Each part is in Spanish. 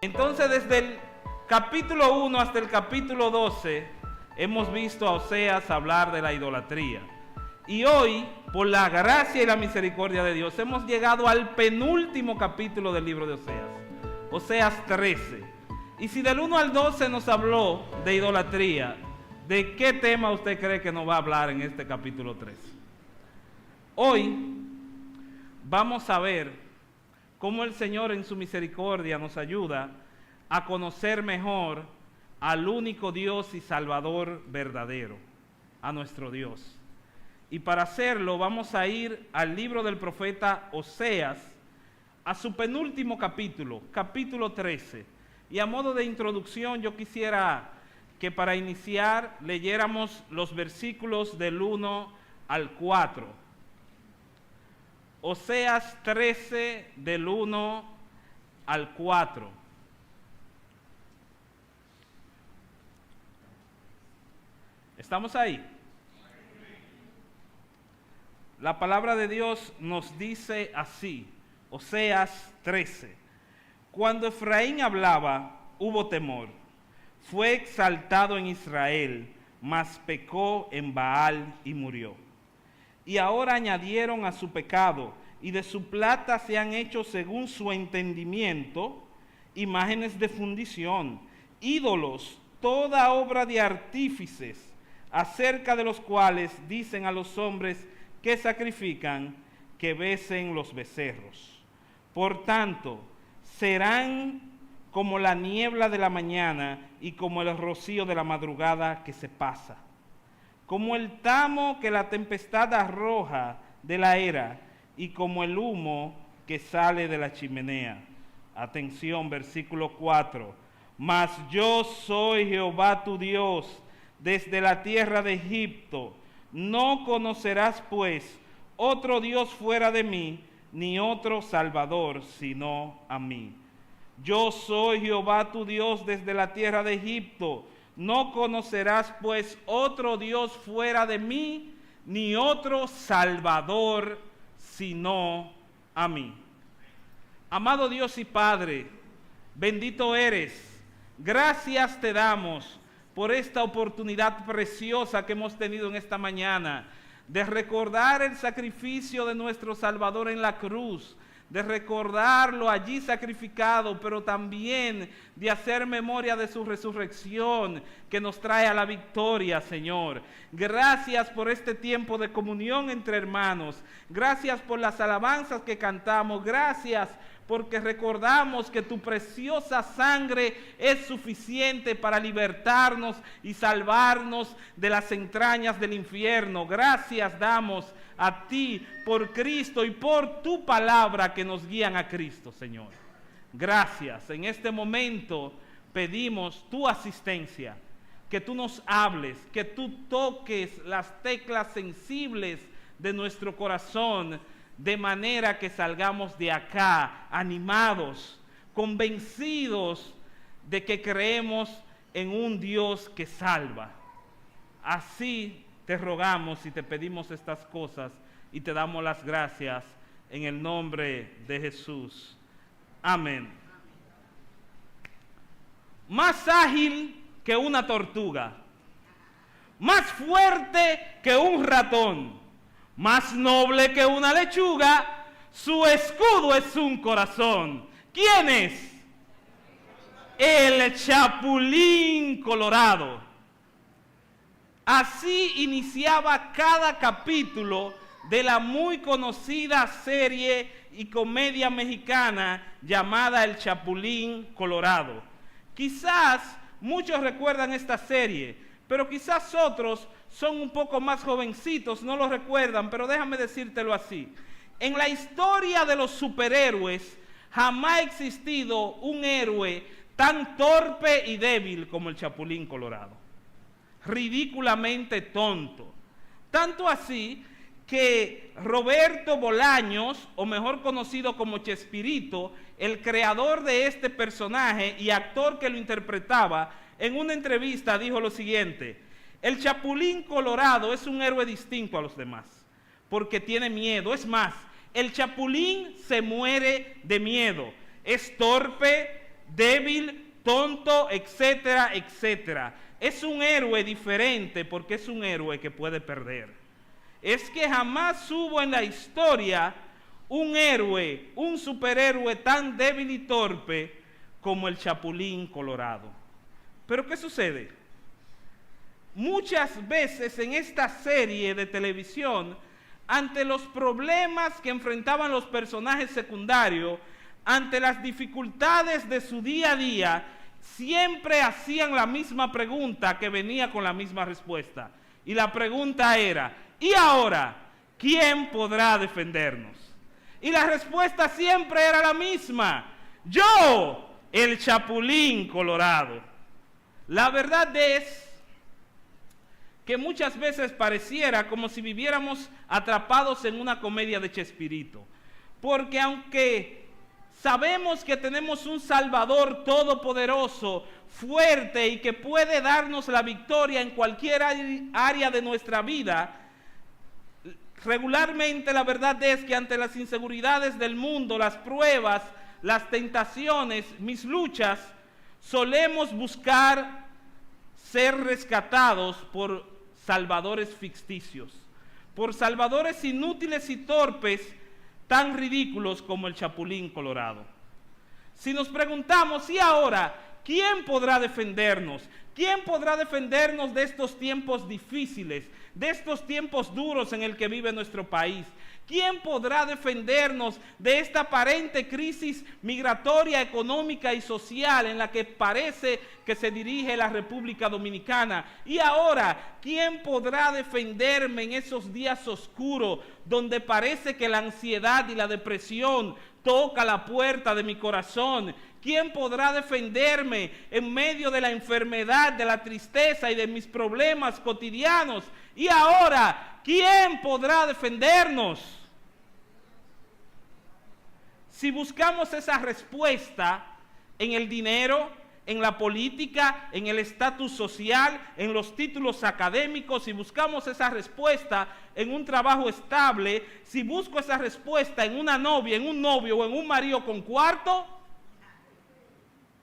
Entonces, desde el capítulo 1 hasta el capítulo 12, hemos visto a Oseas hablar de la idolatría. Y hoy, por la gracia y la misericordia de Dios, hemos llegado al penúltimo capítulo del libro de Oseas, Oseas 13. Y si del 1 al 12 nos habló de idolatría, ¿de qué tema usted cree que nos va a hablar en este capítulo 13? Hoy vamos a ver cómo el Señor en su misericordia nos ayuda a conocer mejor al único Dios y Salvador verdadero, a nuestro Dios. Y para hacerlo vamos a ir al libro del profeta Oseas, a su penúltimo capítulo, capítulo 13. Y a modo de introducción yo quisiera que para iniciar leyéramos los versículos del 1 al 4. Oseas 13 del 1 al 4. ¿Estamos ahí? La palabra de Dios nos dice así, Oseas 13. Cuando Efraín hablaba, hubo temor. Fue exaltado en Israel, mas pecó en Baal y murió. Y ahora añadieron a su pecado, y de su plata se han hecho según su entendimiento imágenes de fundición, ídolos, toda obra de artífices, acerca de los cuales dicen a los hombres que sacrifican que besen los becerros. Por tanto, serán como la niebla de la mañana y como el rocío de la madrugada que se pasa, como el tamo que la tempestad arroja de la era y como el humo que sale de la chimenea. Atención, versículo 4. Mas yo soy Jehová tu Dios, desde la tierra de Egipto. No conocerás pues otro Dios fuera de mí, ni otro Salvador sino a mí. Yo soy Jehová tu Dios desde la tierra de Egipto. No conocerás pues otro Dios fuera de mí, ni otro Salvador sino a mí. Amado Dios y Padre, bendito eres. Gracias te damos por esta oportunidad preciosa que hemos tenido en esta mañana de recordar el sacrificio de nuestro Salvador en la cruz, de recordarlo allí sacrificado, pero también de hacer memoria de su resurrección que nos trae a la victoria, Señor. Gracias por este tiempo de comunión entre hermanos. Gracias por las alabanzas que cantamos. Gracias porque recordamos que tu preciosa sangre es suficiente para libertarnos y salvarnos de las entrañas del infierno. Gracias damos a ti por Cristo y por tu palabra que nos guían a Cristo, Señor. Gracias. En este momento pedimos tu asistencia, que tú nos hables, que tú toques las teclas sensibles de nuestro corazón, de manera que salgamos de acá animados, convencidos de que creemos en un Dios que salva. Así te rogamos y te pedimos estas cosas y te damos las gracias en el nombre de Jesús. Amén. Más ágil que una tortuga, más fuerte que un ratón, más noble que una lechuga, su escudo es un corazón. ¿Quién es? El Chapulín Colorado. Así iniciaba cada capítulo de la muy conocida serie y comedia mexicana llamada El Chapulín Colorado. Quizás muchos recuerdan esta serie, pero quizás otros son un poco más jovencitos, no lo recuerdan, pero déjame decírtelo así. En la historia de los superhéroes jamás ha existido un héroe tan torpe y débil como el Chapulín Colorado. Ridículamente tonto. Tanto así que Roberto Bolaños, o mejor conocido como Chespirito, el creador de este personaje y actor que lo interpretaba, en una entrevista dijo lo siguiente: el Chapulín Colorado es un héroe distinto a los demás, porque tiene miedo. Es más, el Chapulín se muere de miedo. Es torpe, débil, tonto, etcétera, etcétera. Es un héroe diferente porque es un héroe que puede perder. Es que jamás hubo en la historia un héroe, un superhéroe tan débil y torpe como el Chapulín Colorado. Pero ¿qué sucede? Muchas veces en esta serie de televisión, ante los problemas que enfrentaban los personajes secundarios, ante las dificultades de su día a día, siempre hacían la misma pregunta que venía con la misma respuesta. Y la pregunta era, ¿y ahora quién podrá defendernos? Y la respuesta siempre era la misma: yo, el Chapulín Colorado. La verdad es que muchas veces pareciera como si viviéramos atrapados en una comedia de Chespirito, porque aunque sabemos que tenemos un Salvador todopoderoso, fuerte y que puede darnos la victoria en cualquier área de nuestra vida, regularmente la verdad es que ante las inseguridades del mundo, las pruebas, las tentaciones, mis luchas, solemos buscar ser rescatados por salvadores ficticios, por salvadores inútiles y torpes, tan ridículos como el Chapulín Colorado. Si nos preguntamos, ¿y ahora quién podrá defendernos? ¿Quién podrá defendernos de estos tiempos difíciles, de estos tiempos duros en el que vive nuestro país? ¿Quién podrá defendernos de esta aparente crisis migratoria, económica y social en la que parece que se dirige la República Dominicana? Y ahora, ¿quién podrá defenderme en esos días oscuros donde parece que la ansiedad y la depresión toca la puerta de mi corazón? ¿Quién podrá defenderme en medio de la enfermedad, de la tristeza y de mis problemas cotidianos? Y ahora, ¿quién podrá defendernos? Si buscamos esa respuesta en el dinero, en la política, en el estatus social, en los títulos académicos, si buscamos esa respuesta en un trabajo estable, si busco esa respuesta en una novia, en un novio o en un marido con cuarto,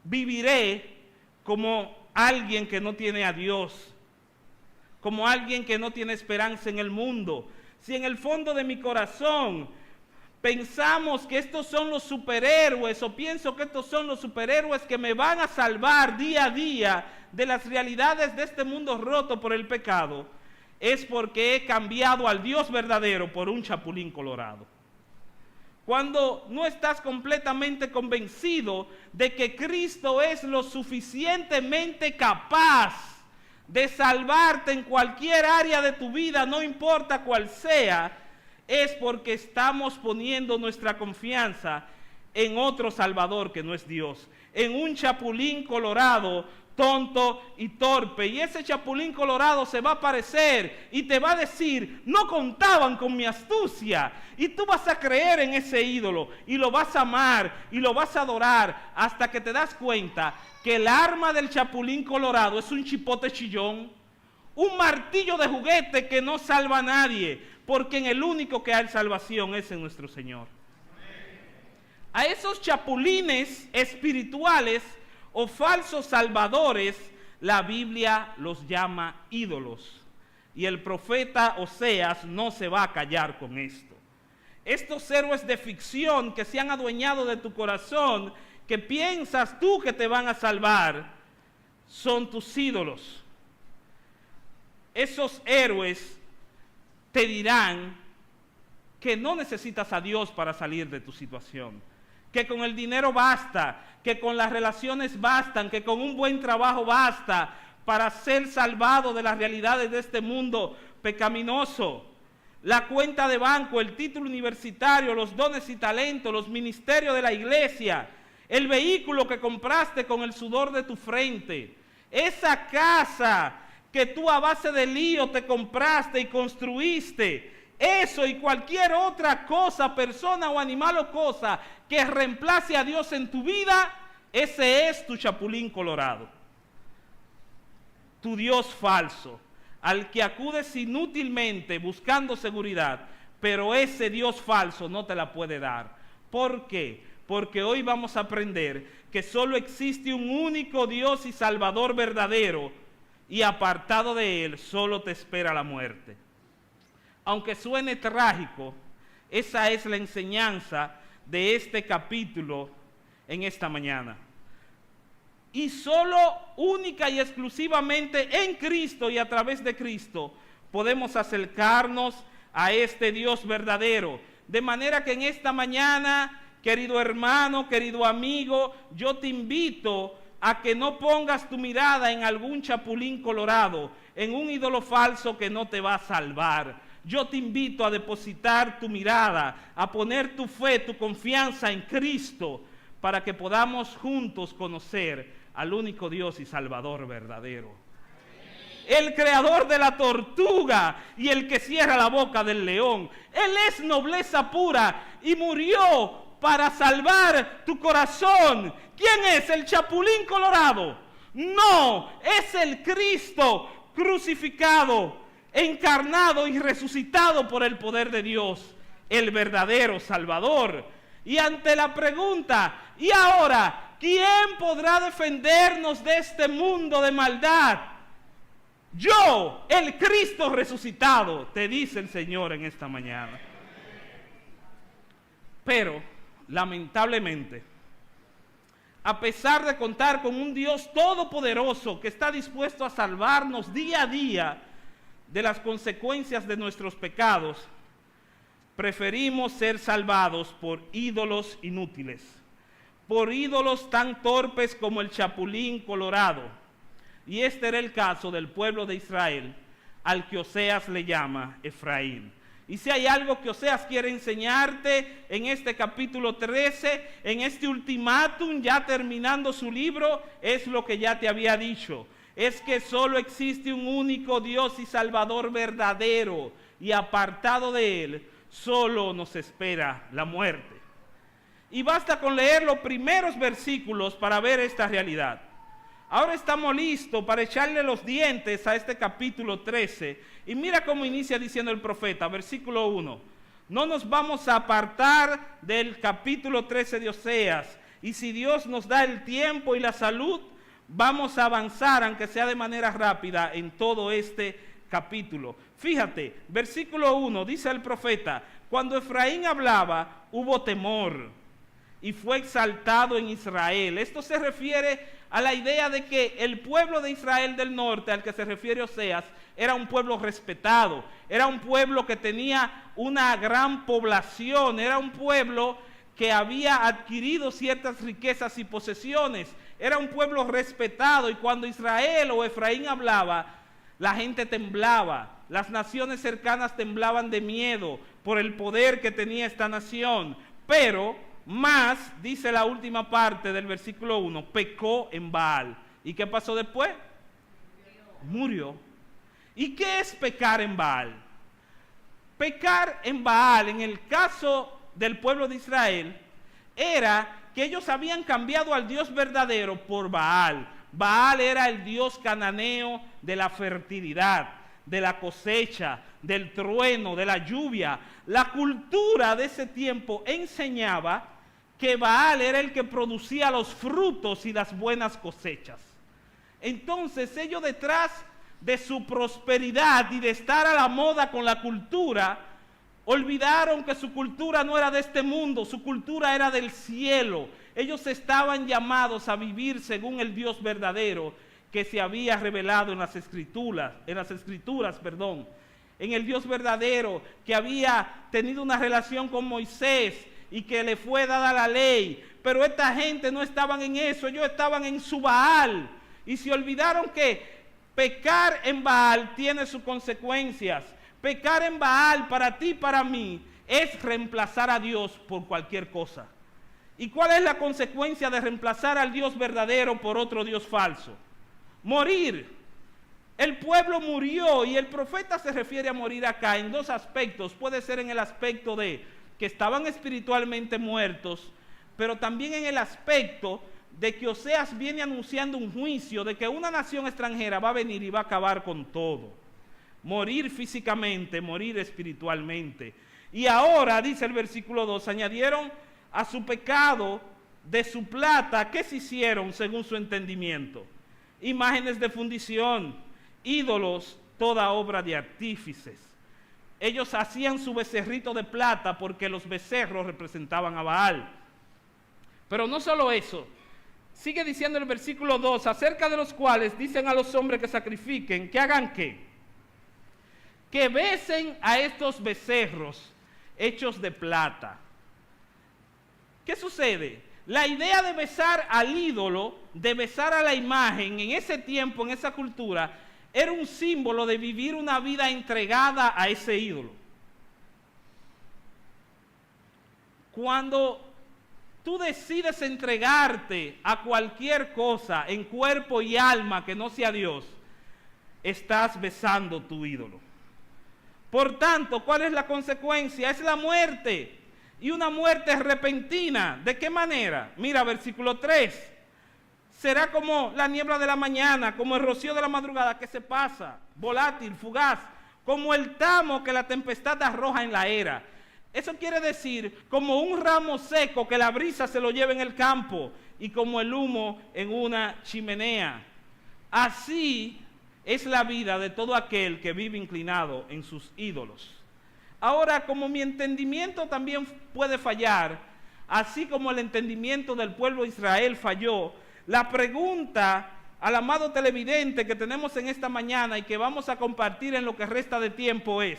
viviré como alguien que no tiene a Dios, como alguien que no tiene esperanza en el mundo. Si en el fondo de mi corazón pensamos que estos son los superhéroes, o pienso que estos son los superhéroes que me van a salvar día a día de las realidades de este mundo roto por el pecado, es porque he cambiado al Dios verdadero por un Chapulín Colorado. Cuando no estás completamente convencido de que Cristo es lo suficientemente capaz de salvarte en cualquier área de tu vida, no importa cuál sea, es porque estamos poniendo nuestra confianza en otro Salvador que no es Dios, en un Chapulín Colorado tonto y torpe. Y ese Chapulín Colorado se va a aparecer y te va a decir: no contaban con mi astucia. Y tú vas a creer en ese ídolo y lo vas a amar y lo vas a adorar hasta que te das cuenta que el arma del Chapulín Colorado es un chipote chillón, un martillo de juguete que no salva a nadie, porque en el único que hay salvación es en nuestro Señor. A esos chapulines espirituales o falsos salvadores, la Biblia los llama ídolos. Y el profeta Oseas no se va a callar con esto. Estos héroes de ficción que se han adueñado de tu corazón, que piensas tú que te van a salvar, son tus ídolos. Esos héroes te dirán que no necesitas a Dios para salir de tu situación, que con el dinero basta, que con las relaciones bastan, que con un buen trabajo basta para ser salvado de las realidades de este mundo pecaminoso. La cuenta de banco, el título universitario, los dones y talentos, los ministerios de la iglesia, el vehículo que compraste con el sudor de tu frente, esa casa que tú a base de lío te compraste y construiste, eso y cualquier otra cosa, persona o animal o cosa que reemplace a Dios en tu vida, ese es tu Chapulín Colorado, tu Dios falso, al que acudes inútilmente buscando seguridad, pero ese Dios falso no te la puede dar. ¿Por qué? porque hoy vamos a aprender que solo existe un único Dios y Salvador verdadero, y apartado de Él solo te espera la muerte. Aunque suene trágico, esa es la enseñanza de este capítulo en esta mañana. Y solo, única y exclusivamente en Cristo y a través de Cristo podemos acercarnos a este Dios verdadero. De manera que en esta mañana, querido hermano, querido amigo, yo te invito a que no pongas tu mirada en algún chapulín colorado, en un ídolo falso que no te va a salvar. Yo te invito a depositar tu mirada, a poner tu fe, tu confianza en Cristo, para que podamos juntos conocer al único Dios y Salvador verdadero. El creador de la tortuga y el que cierra la boca del león. Él es nobleza pura y murió para salvar tu corazón. ¿Quién es? ¿El chapulín colorado? No, es el Cristo crucificado, encarnado y resucitado por el poder de Dios, el verdadero Salvador. Y ante la pregunta, ¿y ahora quién podrá defendernos de este mundo de maldad? Yo, el Cristo resucitado, te dice el Señor en esta mañana. Pero, lamentablemente, a pesar de contar con un Dios todopoderoso que está dispuesto a salvarnos día a día de las consecuencias de nuestros pecados, preferimos ser salvados por ídolos inútiles, por ídolos tan torpes como el chapulín colorado. Y este era el caso del pueblo de Israel, al que Oseas le llama Efraín. Y si hay algo que Oseas quiere enseñarte en este capítulo 13, en este ultimátum, ya terminando su libro, es lo que ya te había dicho. Es que solo existe un único Dios y Salvador verdadero, y apartado de Él, solo nos espera la muerte. Y basta con leer los primeros versículos para ver esta realidad. Ahora estamos listos para echarle los dientes a este capítulo 13. Y mira cómo inicia diciendo el profeta, versículo 1. No nos vamos a apartar del capítulo 13 de Oseas. Y si Dios nos da el tiempo y la salud, vamos a avanzar, aunque sea de manera rápida, en todo este capítulo. Fíjate, versículo 1, dice el profeta, cuando Efraín hablaba, hubo temor y fue exaltado en Israel. Esto se refiere a la idea de que el pueblo de Israel del norte, al que se refiere Oseas, era un pueblo respetado, era un pueblo que tenía una gran población, era un pueblo que había adquirido ciertas riquezas y posesiones, era un pueblo respetado, y cuando Israel o Efraín hablaba, la gente temblaba, las naciones cercanas temblaban de miedo por el poder que tenía esta nación. Pero más, dice la última parte del versículo 1, pecó en Baal. ¿Y qué pasó después? Murió. ¿Y qué es pecar en Baal? Pecar en Baal, en el caso del pueblo de Israel, era que ellos habían cambiado al Dios verdadero por Baal. Baal era el Dios cananeo de la fertilidad, de la cosecha, del trueno, de la lluvia. La cultura de ese tiempo enseñaba que Baal era el que producía los frutos y las buenas cosechas. Entonces ellos, detrás de su prosperidad y de estar a la moda con la cultura, olvidaron que su cultura no era de este mundo, su cultura era del cielo. Ellos estaban llamados a vivir según el Dios verdadero que se había revelado en las escrituras, en el Dios verdadero que había tenido una relación con Moisés y que le fue dada la ley. Pero esta gente no estaban en eso, ellos estaban en su Baal, y se olvidaron que pecar en Baal tiene sus consecuencias. Pecar en Baal para ti y para mí es reemplazar a Dios por cualquier cosa. ¿Y cuál es la consecuencia de reemplazar al Dios verdadero por otro Dios falso? Morir. El pueblo murió, y el profeta se refiere a morir acá en dos aspectos. Puede ser en el aspecto de que estaban espiritualmente muertos, pero también en el aspecto de que Oseas viene anunciando un juicio, de que una nación extranjera va a venir y va a acabar con todo. Morir físicamente, morir espiritualmente. Y ahora, dice el versículo 2, añadieron a su pecado de su plata, ¿qué se hicieron según su entendimiento? Imágenes de fundición, ídolos, toda obra de artífices. Ellos hacían su becerrito de plata porque los becerros representaban a Baal. Pero no solo eso, sigue diciendo el versículo 2, acerca de los cuales dicen a los hombres que sacrifiquen, que hagan ¿qué? Que besen a estos becerros hechos de plata. ¿Qué sucede? La idea de besar al ídolo, de besar a la imagen, en ese tiempo, en esa cultura, era un símbolo de vivir una vida entregada a ese ídolo. Cuando tú decides entregarte a cualquier cosa en cuerpo y alma que no sea Dios, estás besando tu ídolo. Por tanto, ¿cuál es la consecuencia? Es la muerte. Y una muerte repentina. ¿De qué manera? Mira, versículo 3. Será como la niebla de la mañana, como el rocío de la madrugada que se pasa, volátil, fugaz, como el tamo que la tempestad arroja en la era. Eso quiere decir como un ramo seco que la brisa se lo lleva en el campo y como el humo en una chimenea. Así es la vida de todo aquel que vive inclinado en sus ídolos. Ahora, como mi entendimiento también puede fallar, así como el entendimiento del pueblo de Israel falló, la pregunta al amado televidente que tenemos en esta mañana y que vamos a compartir en lo que resta de tiempo es: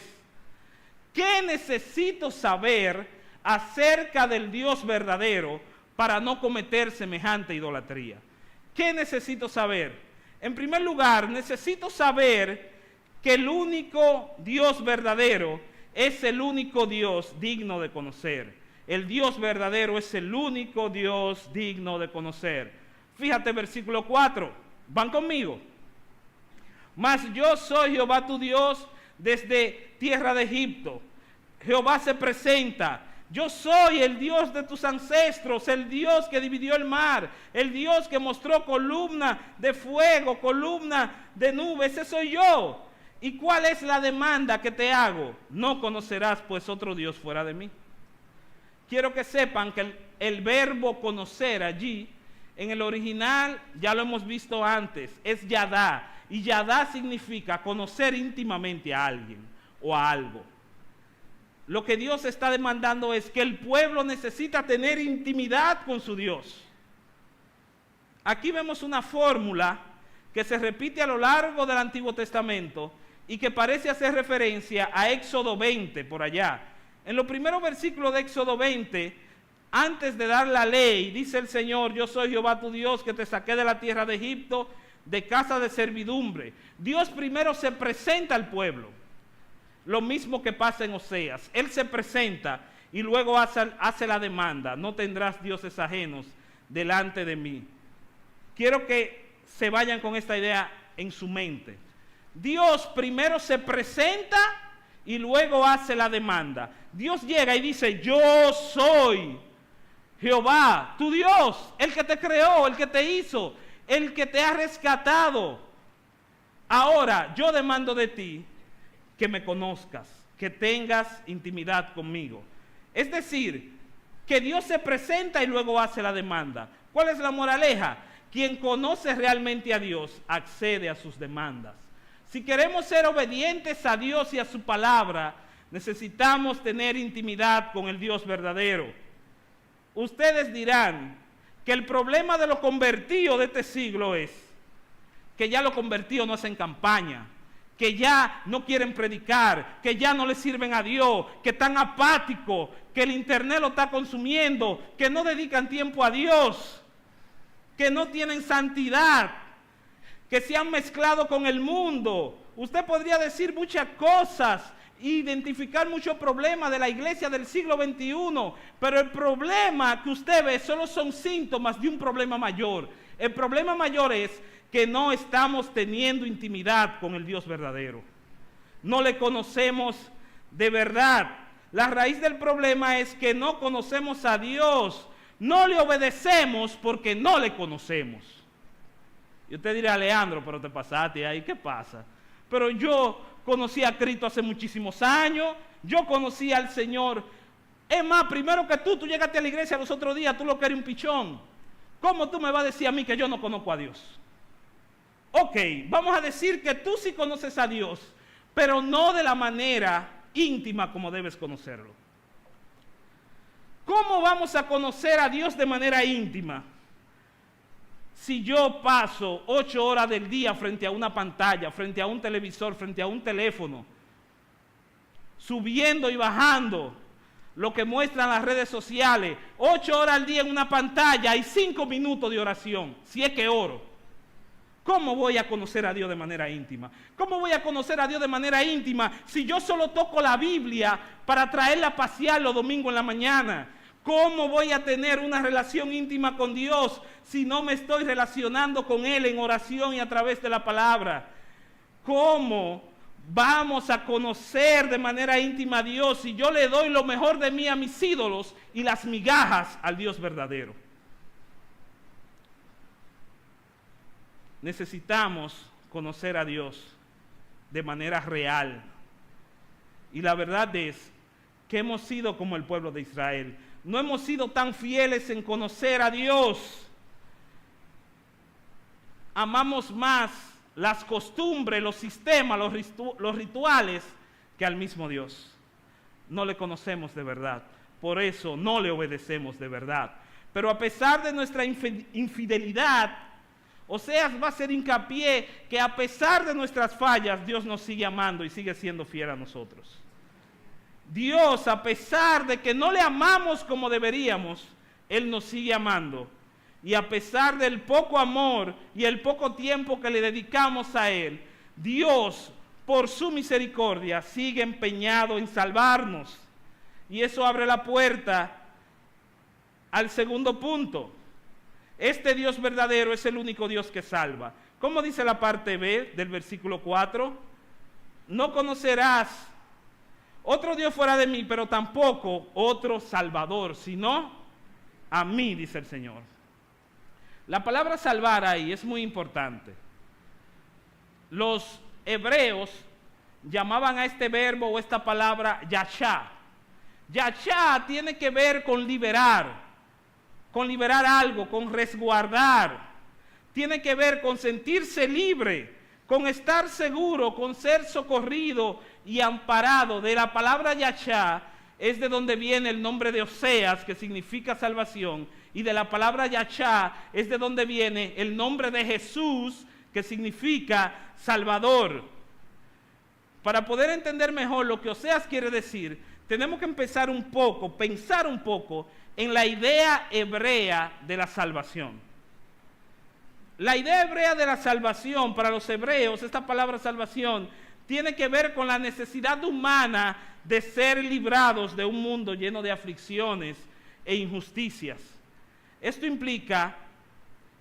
¿qué necesito saber acerca del Dios verdadero para no cometer semejante idolatría? ¿Qué necesito saber? En primer lugar, necesito saber que el único Dios verdadero es el único Dios digno de conocer. El Dios verdadero es el único Dios digno de conocer. Fíjate versículo 4, ¿van conmigo? Mas yo soy Jehová tu Dios desde tierra de Egipto. Jehová se presenta. Yo soy el Dios de tus ancestros, el Dios que dividió el mar, el Dios que mostró columna de fuego, columna de nubes, ese soy yo. ¿Y cuál es la demanda que te hago? No conocerás pues otro Dios fuera de mí. Quiero que sepan que el verbo conocer allí, en el original, ya lo hemos visto antes, es yadá. Y yadá significa conocer íntimamente a alguien o a algo. Lo que Dios está demandando es que el pueblo necesita tener intimidad con su Dios. Aquí vemos una fórmula que se repite a lo largo del Antiguo Testamento y que parece hacer referencia a Éxodo 20 por allá. En los primeros versículos de Éxodo 20, antes de dar la ley, dice el Señor: yo soy Jehová tu Dios que te saqué de la tierra de Egipto, de casa de servidumbre. Dios primero se presenta al pueblo. Lo mismo que pasa en Oseas. Él se presenta y luego hace la demanda: no tendrás dioses ajenos delante de mí. Quiero que se vayan con esta idea en su mente. Dios primero se presenta y luego hace la demanda. Dios llega y dice: yo soy Jehová, tu Dios, el que te creó, el que te hizo, el que te ha rescatado. Ahora yo demando de ti que me conozcas, que tengas intimidad conmigo. Es decir, que Dios se presenta y luego hace la demanda. ¿Cuál es la moraleja? Quien conoce realmente a Dios accede a sus demandas. Si queremos ser obedientes a Dios y a su palabra, necesitamos tener intimidad con el Dios verdadero. Ustedes dirán que el problema de los convertidos de este siglo es que ya los convertidos no hacen campaña, que ya no quieren predicar, que ya no le sirven a Dios, que están apáticos, que el internet lo está consumiendo, que no dedican tiempo a Dios, que no tienen santidad, que se han mezclado con el mundo. Usted podría decir muchas cosas, identificar muchos problemas de la iglesia del siglo XXI, pero el problema que usted ve solo son síntomas de un problema mayor. El problema mayor es que no estamos teniendo intimidad con el Dios verdadero. No le conocemos de verdad. La raíz del problema es que no conocemos a Dios. No le obedecemos porque no le conocemos. Y usted dirá: Leandro, pero te pasaste ahí, ¿qué pasa? Pero yo conocí a Cristo hace muchísimos años. Yo conocí al Señor Es más, primero que tú llegaste a la iglesia los otros días, tú lo que eres un pichón. ¿Cómo tú me vas a decir a mí que yo no conozco a Dios? Ok, vamos a decir que tú sí conoces a Dios, pero no de la manera íntima como debes conocerlo. ¿Cómo vamos a conocer a Dios de manera íntima? Si yo paso 8 horas del día frente a una pantalla, frente a un televisor, frente a un teléfono, subiendo y bajando lo que muestran las redes sociales, 8 horas al día en una pantalla y 5 minutos de oración, si es que oro, ¿cómo voy a conocer a Dios de manera íntima? ¿Cómo voy a conocer a Dios de manera íntima si yo solo toco la Biblia para traerla a pasear los domingos en la mañana? ¿Cómo voy a tener una relación íntima con Dios si no me estoy relacionando con Él en oración y a través de la palabra? ¿Cómo vamos a conocer de manera íntima a Dios si yo le doy lo mejor de mí a mis ídolos y las migajas al Dios verdadero? Necesitamos conocer a Dios de manera real. Y la verdad es que hemos sido como el pueblo de Israel. No hemos sido tan fieles en conocer a Dios. Amamos más las costumbres, los sistemas, los rituales que al mismo Dios. No le conocemos de verdad. Por eso no le obedecemos de verdad. Pero a pesar de nuestra infidelidad, Oseas va a hacer hincapié que a pesar de nuestras fallas, Dios nos sigue amando y sigue siendo fiel a nosotros. Dios, a pesar de que no le amamos como deberíamos, Él nos sigue amando. Y a pesar del poco amor y el poco tiempo que le dedicamos a Él, Dios, por su misericordia, sigue empeñado en salvarnos. Y eso abre la puerta al segundo punto. Este Dios verdadero es el único Dios que salva. ¿Cómo dice la parte B del versículo 4? No conocerás otro Dios fuera de mí, pero tampoco otro Salvador, sino a mí, dice el Señor. La palabra salvar ahí es muy importante. Los hebreos llamaban a este verbo o esta palabra yashá. Yashá tiene que ver con liberar algo, con resguardar. Tiene que ver con sentirse libre, con estar seguro, con ser socorrido y amparado. De la palabra yashá es de donde viene el nombre de Oseas, que significa salvación, y de la palabra yashá es de donde viene el nombre de Jesús, que significa Salvador. Para poder entender mejor lo que Oseas quiere decir, tenemos que pensar un poco en la idea hebrea de la salvación. La idea hebrea de la salvación, para los hebreos, esta palabra salvación, tiene que ver con la necesidad humana de ser librados de un mundo lleno de aflicciones e injusticias. Esto implica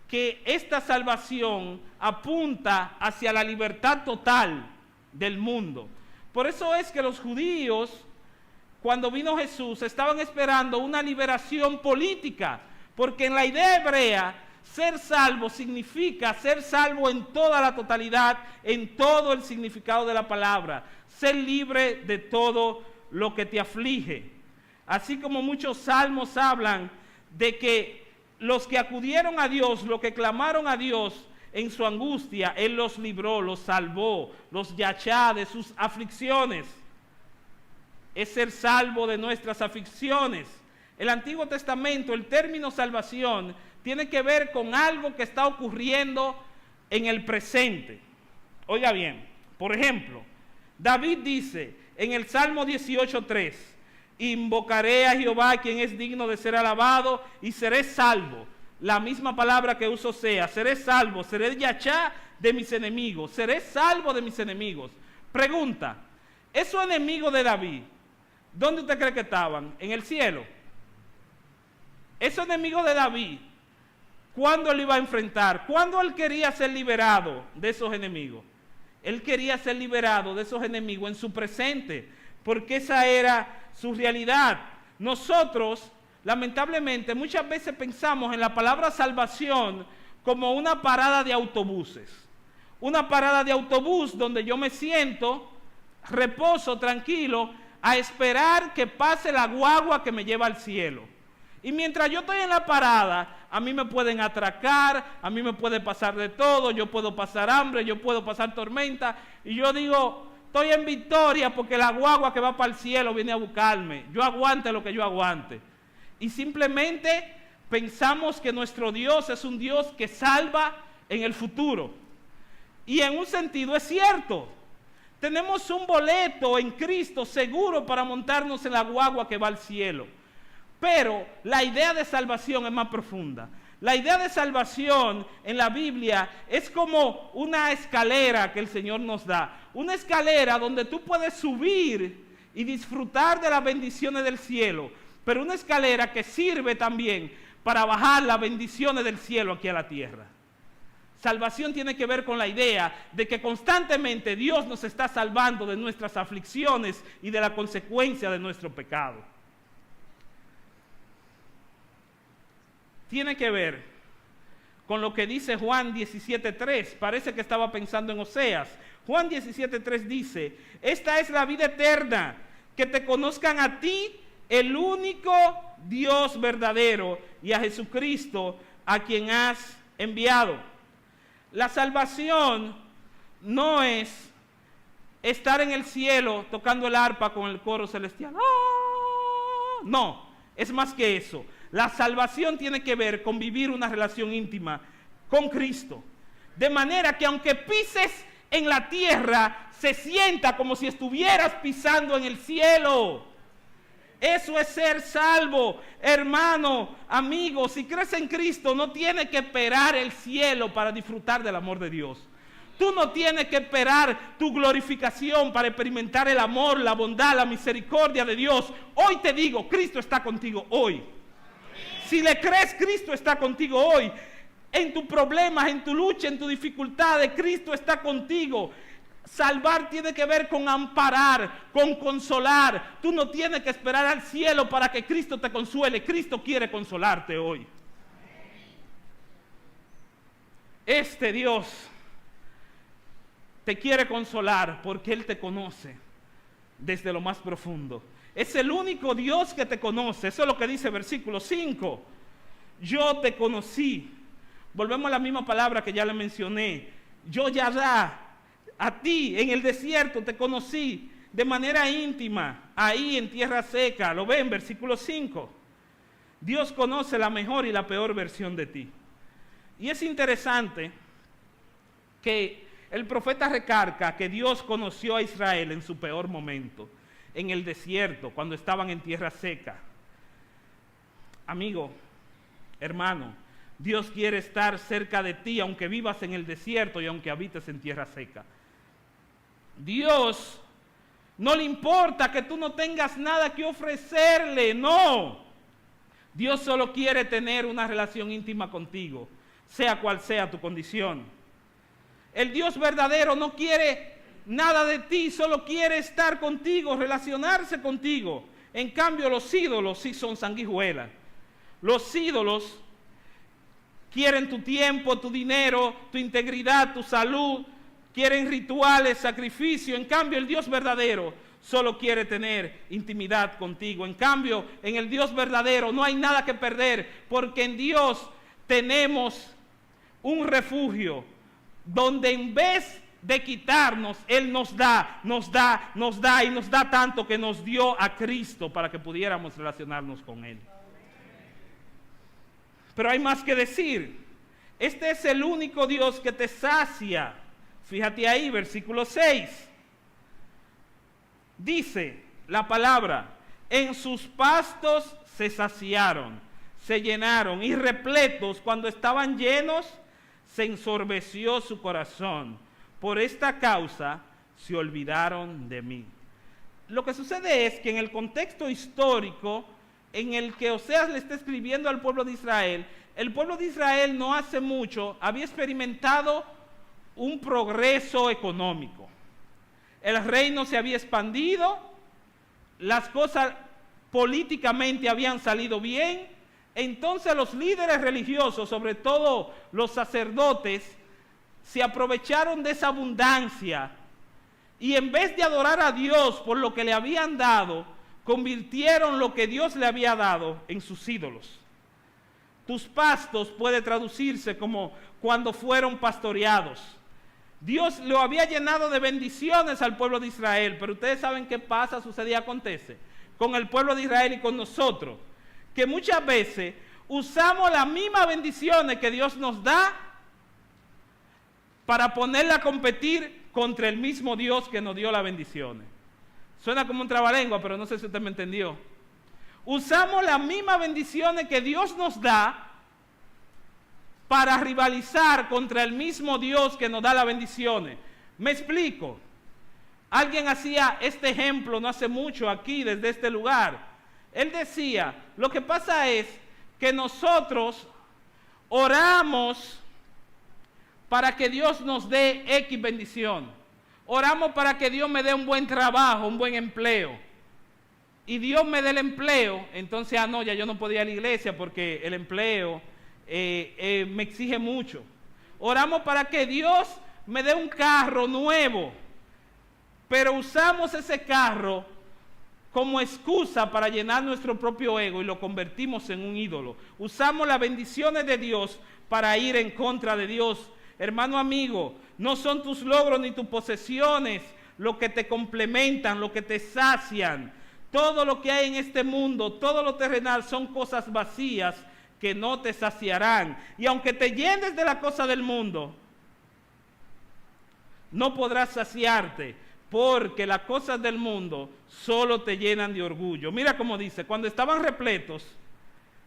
que esta salvación apunta hacia la libertad total del mundo. Por eso es que los judíos, cuando vino Jesús, estaban esperando una liberación política, porque en la idea hebrea, ser salvo significa ser salvo en toda la totalidad, en todo el significado de la palabra, ser libre de todo lo que te aflige. Así como muchos salmos hablan de que los que acudieron a Dios, los que clamaron a Dios en su angustia, Él los libró, los salvó, los yachá de sus aflicciones. Es ser salvo de nuestras aflicciones. El Antiguo Testamento, el término salvación, tiene que ver con algo que está ocurriendo en el presente. Oiga bien, por ejemplo, David dice en el Salmo 18:3, invocaré a Jehová, quien es digno de ser alabado, y seré salvo. La misma palabra que uso sea, seré salvo, seré yachá de mis enemigos, seré salvo de mis enemigos. Pregunta, ¿esos enemigos de David, dónde usted cree que estaban? ¿En el cielo? Esos enemigos de David, ¿cuándo él iba a enfrentar? ¿Cuándo él quería ser liberado de esos enemigos? Él quería ser liberado de esos enemigos en su presente, porque esa era su realidad. Nosotros, lamentablemente, muchas veces pensamos en la palabra salvación como una parada de autobuses. Una parada de autobús donde yo me siento, reposo tranquilo, a esperar que pase la guagua que me lleva al cielo. Y mientras yo estoy en la parada, a mí me pueden atracar, a mí me puede pasar de todo, yo puedo pasar hambre, yo puedo pasar tormenta, y yo digo, estoy en victoria porque la guagua que va para el cielo viene a buscarme, yo aguante lo que yo aguante. Y simplemente pensamos que nuestro Dios es un Dios que salva en el futuro. Y en un sentido es cierto. Tenemos un boleto en Cristo seguro para montarnos en la guagua que va al cielo. Pero la idea de salvación es más profunda. La idea de salvación en la Biblia es como una escalera que el Señor nos da. Una escalera donde tú puedes subir y disfrutar de las bendiciones del cielo. Pero una escalera que sirve también para bajar las bendiciones del cielo aquí a la tierra. Salvación tiene que ver con la idea de que constantemente Dios nos está salvando de nuestras aflicciones y de la consecuencia de nuestro pecado. Tiene que ver con lo que dice Juan 17:3. Parece que estaba pensando en Oseas. Juan 17:3 dice, esta es la vida eterna, que te conozcan a ti, el único Dios verdadero, y a Jesucristo, a quien has enviado. La salvación no es estar en el cielo tocando el arpa con el coro celestial. ¡Ah! No, es más que eso. La salvación tiene que ver con vivir una relación íntima con Cristo. De manera que aunque pises en la tierra, se sienta como si estuvieras pisando en el cielo. Eso es ser salvo. Hermano, amigo, si crees en Cristo, no tienes que esperar el cielo para disfrutar del amor de Dios. Tú no tienes que esperar tu glorificación para experimentar el amor, la bondad, la misericordia de Dios. Hoy te digo, Cristo está contigo hoy. Si le crees, Cristo está contigo hoy. En tus problemas, en tu lucha, en tu dificultad, Cristo está contigo. Salvar tiene que ver con amparar, con consolar. Tú no tienes que esperar al cielo para que Cristo te consuele. Cristo quiere consolarte hoy. Este Dios te quiere consolar porque Él te conoce desde lo más profundo. Es el único Dios que te conoce. Eso es lo que dice versículo 5. Yo te conocí. Volvemos a la misma palabra que ya le mencioné. Yo Yahweh, a ti en el desierto te conocí de manera íntima, ahí en tierra seca. ¿Lo ven? Versículo 5. Dios conoce la mejor y la peor versión de ti. Y es interesante que el profeta recarga que Dios conoció a Israel en su peor momento, en el desierto, cuando estaban en tierra seca. Amigo, hermano, Dios quiere estar cerca de ti, aunque vivas en el desierto y aunque habites en tierra seca. Dios no le importa que tú no tengas nada que ofrecerle, no. Dios solo quiere tener una relación íntima contigo, sea cual sea tu condición. El Dios verdadero no quiere nada de ti, solo quiere estar contigo, relacionarse contigo. En cambio, los ídolos sí son sanguijuelas. Los ídolos quieren tu tiempo, tu dinero, tu integridad, tu salud. Quieren rituales, sacrificio. En cambio, el Dios verdadero solo quiere tener intimidad contigo. En cambio, en el Dios verdadero no hay nada que perder, porque en Dios tenemos un refugio donde en vez de quitarnos, Él nos da y nos da tanto que nos dio a Cristo para que pudiéramos relacionarnos con Él. Pero hay más que decir. Este es el único Dios que te sacia. Fíjate ahí, versículo 6. Dice la palabra, en sus pastos se saciaron, se llenaron, y repletos, cuando estaban llenos, se ensorbeció su corazón. Por esta causa se olvidaron de mí. Lo que sucede es que en el contexto histórico en el que Oseas le está escribiendo al pueblo de Israel, el pueblo de Israel no hace mucho había experimentado un progreso económico. El reino se había expandido, las cosas políticamente habían salido bien. Entonces los líderes religiosos, sobre todo los sacerdotes, se aprovecharon de esa abundancia Y en vez de adorar a Dios por lo que le habían dado, convirtieron lo que Dios le había dado en sus ídolos. Tus pastos puede traducirse como cuando fueron pastoreados. Dios lo había llenado de bendiciones al pueblo de Israel, pero ustedes saben qué pasa, sucede y acontece con el pueblo de Israel y con nosotros, que muchas veces usamos las mismas bendiciones que Dios nos da para ponerla a competir contra el mismo Dios que nos dio las bendiciones. Suena como un trabalengua, pero no sé si usted me entendió. Usamos las mismas bendiciones que Dios nos da para rivalizar contra el mismo Dios que nos da las bendiciones. Me explico. Alguien hacía este ejemplo no hace mucho aquí, desde este lugar. Él decía, lo que pasa es que nosotros oramos para que Dios nos dé X bendición. Oramos para que Dios me dé un buen trabajo, un buen empleo. Y Dios me dé el empleo, entonces, no, ya yo no podía ir a la iglesia porque el empleo me exige mucho. Oramos para que Dios me dé un carro nuevo, pero usamos ese carro como excusa para llenar nuestro propio ego y lo convertimos en un ídolo. Usamos las bendiciones de Dios para ir en contra de Dios. Hermano amigo, no son tus logros ni tus posesiones lo que te complementan, lo que te sacian. Todo lo que hay en este mundo, todo lo terrenal son cosas vacías que no te saciarán. Y aunque te llenes de la cosa del mundo, no podrás saciarte, porque las cosas del mundo solo te llenan de orgullo. Mira cómo dice, cuando estaban repletos,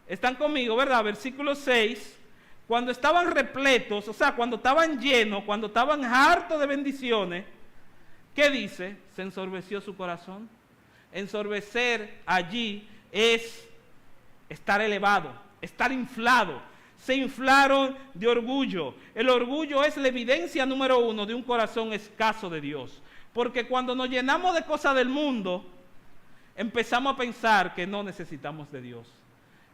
están conmigo, ¿verdad? Versículo 6, cuando estaban repletos, o sea, cuando estaban llenos, cuando estaban hartos de bendiciones, ¿qué dice? Se ensorbeció su corazón. Ensorbecer allí es estar elevado, estar inflado. Se inflaron de orgullo. El orgullo es la evidencia número 1 de un corazón escaso de Dios. Porque cuando nos llenamos de cosas del mundo, empezamos a pensar que no necesitamos de Dios.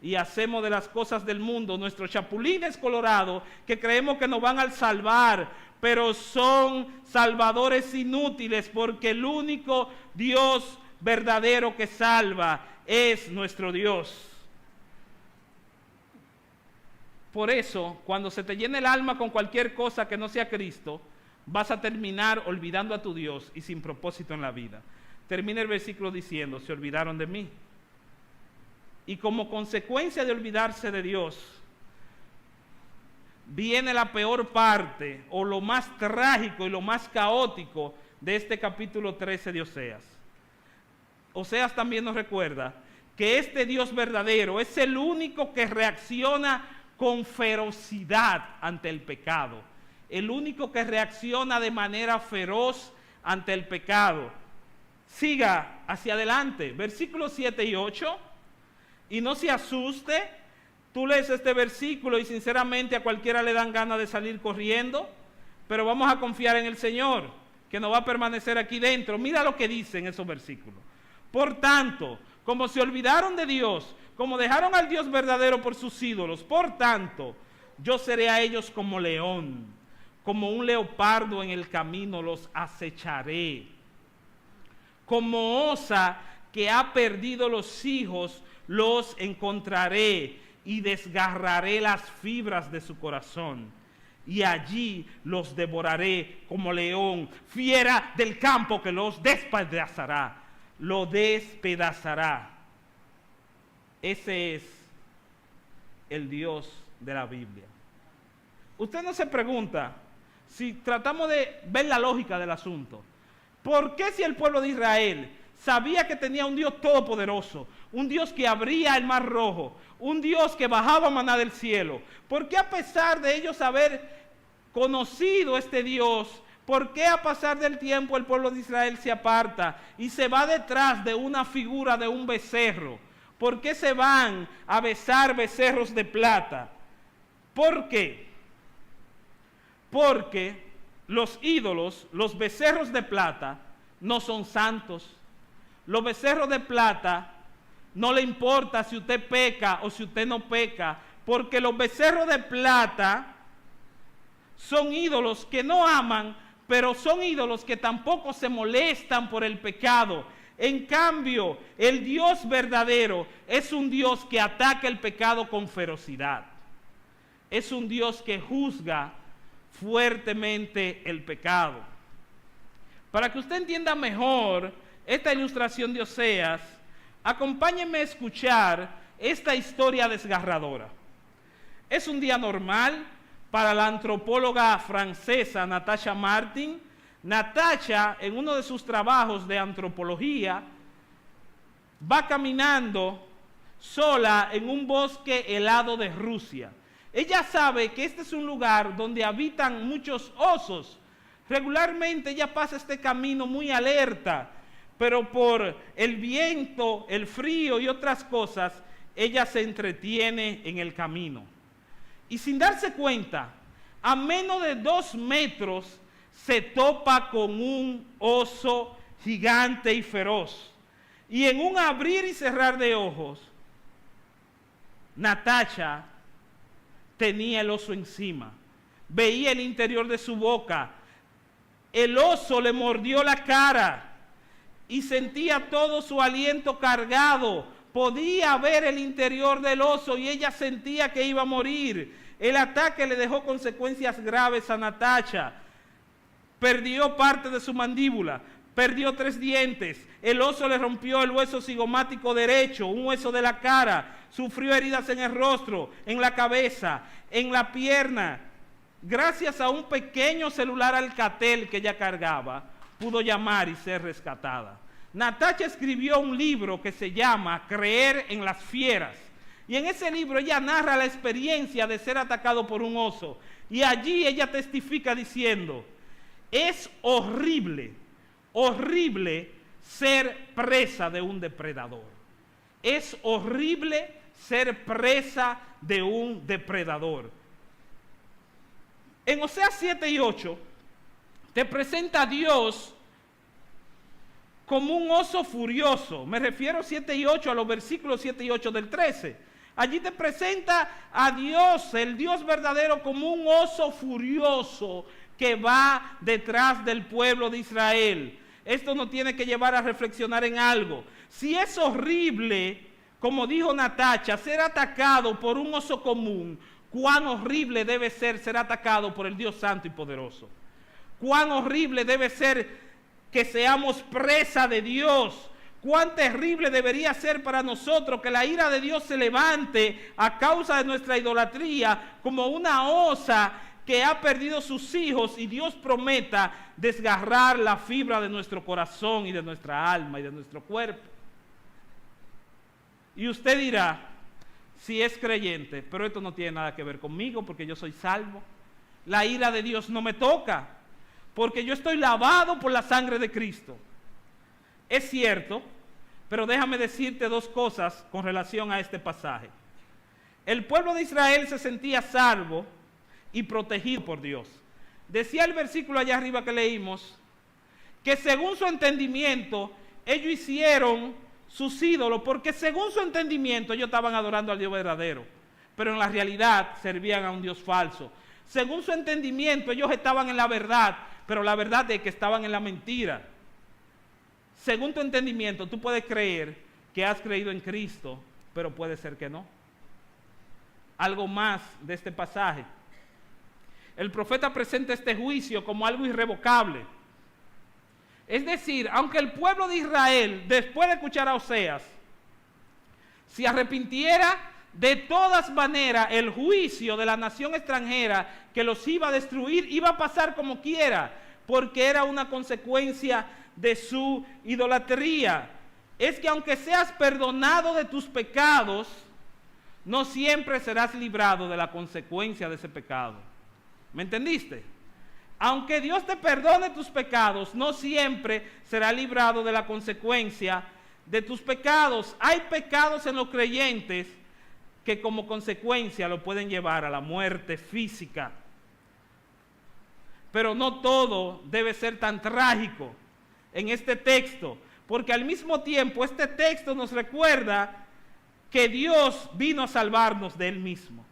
Y hacemos de las cosas del mundo nuestros chapulines colorados que creemos que nos van a salvar, pero son salvadores inútiles, porque el único Dios verdadero que salva es nuestro Dios. Por eso, cuando se te llene el alma con cualquier cosa que no sea Cristo, vas a terminar olvidando a tu Dios y sin propósito en la vida. Termina el versículo diciendo, se olvidaron de mí. Y como consecuencia de olvidarse de Dios, viene la peor parte, o lo más trágico y lo más caótico de este capítulo 13 de Oseas. Oseas también nos recuerda que este Dios verdadero es el único que reacciona con ferocidad ante el pecado, el único que reacciona de manera feroz ante el pecado. Siga hacia adelante, versículos 7 y 8, y no se asuste. Tú lees este versículo y sinceramente a cualquiera le dan ganas de salir corriendo, pero vamos a confiar en el Señor, que nos va a permanecer aquí dentro. Mira lo que dice en esos versículos. Por tanto, como se olvidaron de Dios, como dejaron al Dios verdadero por sus ídolos, por tanto, yo seré a ellos como león, como un leopardo en el camino los acecharé. Como osa que ha perdido los hijos, los encontraré y desgarraré las fibras de su corazón. Y allí los devoraré como león, fiera del campo que los despedazará. Lo despedazará. Ese es el Dios de la Biblia. Usted no se pregunta, si tratamos de ver la lógica del asunto, ¿por qué si el pueblo de Israel sabía que tenía un Dios todopoderoso, un Dios que abría el mar rojo, un Dios que bajaba maná del cielo, por qué a pesar de ellos haber conocido este Dios, por qué a pasar del tiempo el pueblo de Israel se aparta y se va detrás de una figura de un becerro? ¿Por qué se van a besar becerros de plata? ¿Por qué? Porque los ídolos, los becerros de plata, no son santos. Los becerros de plata no le importa si usted peca o si usted no peca, porque los becerros de plata son ídolos que no aman pero son ídolos que tampoco se molestan por el pecado. En cambio, el Dios verdadero es un Dios que ataca el pecado con ferocidad. Es un Dios que juzga fuertemente el pecado. Para que usted entienda mejor esta ilustración de Oseas, acompáñenme a escuchar esta historia desgarradora. Es un día normal para la antropóloga francesa Natasha Martin. Natasha, en uno de sus trabajos de antropología, va caminando sola en un bosque helado de Rusia. Ella sabe que este es un lugar donde habitan muchos osos. Regularmente ella pasa este camino muy alerta, pero por el viento, el frío y otras cosas, ella se entretiene en el camino. Y sin darse cuenta, a menos de 2 metros, se topa con un oso gigante y feroz. Y en un abrir y cerrar de ojos, Natasha tenía el oso encima. Veía el interior de su boca. El oso le mordió la cara y sentía todo su aliento cargado. Podía ver el interior del oso y ella sentía que iba a morir. El ataque le dejó consecuencias graves a Natasha. Perdió parte de su mandíbula, perdió 3 dientes. El oso le rompió el hueso cigomático derecho, un hueso de la cara. Sufrió heridas en el rostro, en la cabeza, en la pierna. Gracias a un pequeño celular Alcatel que ella cargaba, pudo llamar y ser rescatada. Natasha escribió un libro que se llama Creer en las fieras. Y en ese libro ella narra la experiencia de ser atacado por un oso. Y allí ella testifica diciendo: es horrible, horrible ser presa de un depredador. Es horrible ser presa de un depredador. En Oseas 7 y 8 te presenta a Dios como un oso furioso. Me refiero 7 y 8 a los versículos 7 y 8 del 13. Allí te presenta a Dios, el Dios verdadero, como un oso furioso que va detrás del pueblo de Israel. Esto nos tiene que llevar a reflexionar en algo. Si es horrible, como dijo Natasha, ser atacado por un oso común, cuán horrible debe ser atacado por el Dios Santo y Poderoso. Cuán horrible debe ser que seamos presa de Dios. Cuán terrible debería ser para nosotros que la ira de Dios se levante a causa de nuestra idolatría como una osa que ha perdido sus hijos y Dios prometa desgarrar la fibra de nuestro corazón y de nuestra alma y de nuestro cuerpo. Y usted dirá, si es creyente, pero esto no tiene nada que ver conmigo porque yo soy salvo. La ira de Dios no me toca porque yo estoy lavado por la sangre de Cristo. Es cierto, pero déjame decirte 2 cosas con relación a este pasaje. El pueblo de Israel se sentía salvo y protegido por Dios. Decía el versículo allá arriba que leímos, que según su entendimiento, ellos hicieron sus ídolos, porque según su entendimiento ellos estaban adorando al Dios verdadero, pero en la realidad servían a un Dios falso. Según su entendimiento ellos estaban en la verdad, pero la verdad es que estaban en la mentira. Según tu entendimiento, tú puedes creer que has creído en Cristo, pero puede ser que no. Algo más de este pasaje. El profeta presenta este juicio como algo irrevocable. Es decir, aunque el pueblo de Israel, después de escuchar a Oseas, se arrepintiera, de todas maneras el juicio de la nación extranjera que los iba a destruir iba a pasar como quiera, porque era una consecuencia de su idolatría. Es que aunque seas perdonado de tus pecados, no siempre serás librado de la consecuencia de ese pecado. ¿Me entendiste? Aunque Dios te perdone tus pecados, no siempre será librado de la consecuencia de tus pecados. Hay pecados en los creyentes que como consecuencia lo pueden llevar a la muerte física. Pero no todo debe ser tan trágico en este texto, porque al mismo tiempo este texto nos recuerda que Dios vino a salvarnos de Él mismo.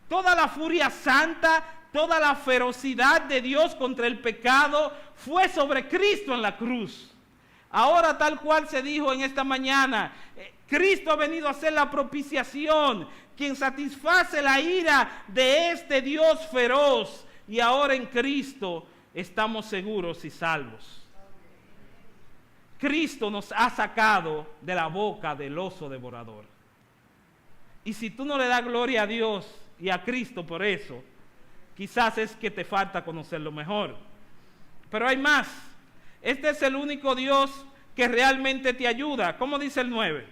Toda la furia santa, toda la ferocidad de Dios contra el pecado fue sobre Cristo en la cruz. Ahora, tal cual se dijo en esta mañana, Cristo ha venido a ser la propiciación, quien satisface la ira de este Dios feroz. Y ahora en Cristo estamos seguros y salvos. Cristo nos ha sacado de la boca del oso devorador. Y si tú no le das gloria a Dios y a Cristo por eso, quizás es que te falta conocerlo mejor. Pero hay más. Este es el único Dios que realmente te ayuda. ¿Cómo dice el 9?